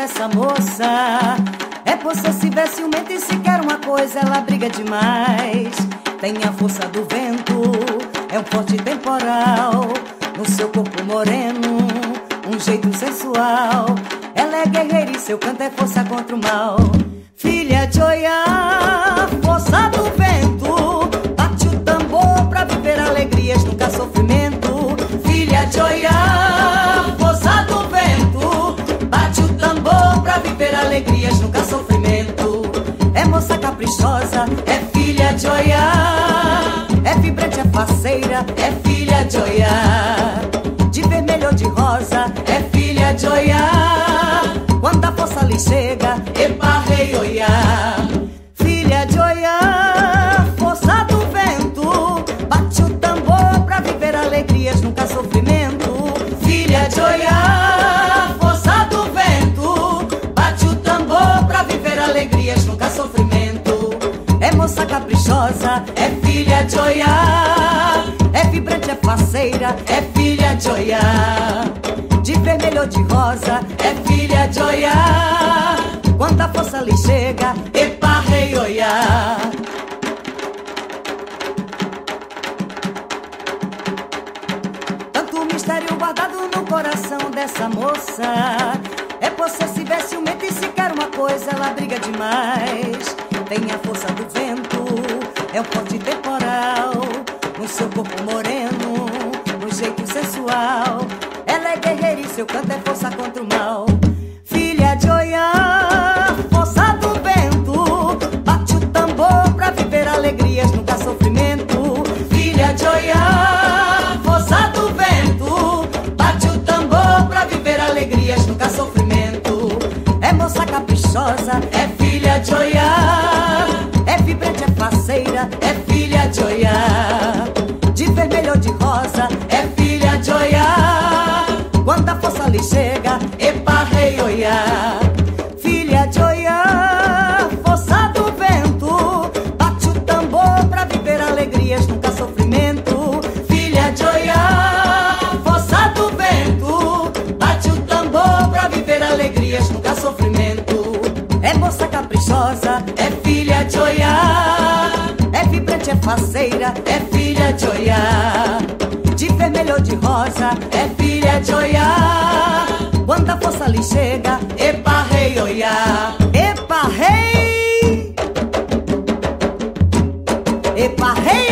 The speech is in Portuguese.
dessa moça é possessiva, é ciumenta e se quer uma coisa ela briga demais. Tem a força do vento, é um forte temporal. No seu corpo moreno, um jeito sensual. Ela é guerreira e seu canto é força contra o mal. Filha de Oiá, força do vento, bate o tambor pra viver alegrias, nunca sofrimento. Filha de Oiá, força do vento, bate o tambor pra viver alegrias, nunca sofrimento. É moça caprichosa, é filha de Oiá, é vibrante, é faceira, é filha de Oiá. De vermelho ou de rosa, é filha de Oiá. Quando a força lhe chega, epa, rei Oiá. Filha de Oiá, força do vento, bate o tambor pra viver alegrias, nunca sofrimento. Filha de Oiá, força do vento, bate o tambor pra viver alegrias, nunca sofrimento. É moça caprichosa, é filha de Oiá, é vibrante, é faceira, é filha de Oiá. De vermelho ou de rosa, é filha de Oiá. Quando a força lhe chega, epa, rei Oiá. Tanto mistério guardado no coração dessa moça, é possessiva, é ciumenta e se quer uma coisa ela briga demais. Tem a força do vento, é um forte temporal. No seu corpo moreno, um jeito sensual. Ela é guerreira e seu canto é força contra o mal. Filha de Oiá, força do vento, bate o tambor pra viver alegrias, nunca sofrimento. Filha de Oiá, força do vento, bate o tambor pra viver alegrias, nunca sofrimento. É moça caprichosa, é filha de Oiá, é vibrante, é faceira, é filha de Oiá. De vermelho ou de rosa, é filha de Oiá. Quando a força lhe chega, epa, rei Oiá. Filha de Oiá, força do vento, bate o tambor pra viver alegrias, nunca sofrimento. Filha de Oiá, força do vento, bate o tambor pra viver alegrias, nunca sofrimento. É moça caprichosa, é filha de Oiá, é vibrante, é faceira, é filha de Oiá. De vermelho ou de rosa, é filha de Oiá. Quando a força lhe chega, epa, rei Oiá. Epa, rei! Epa, rei!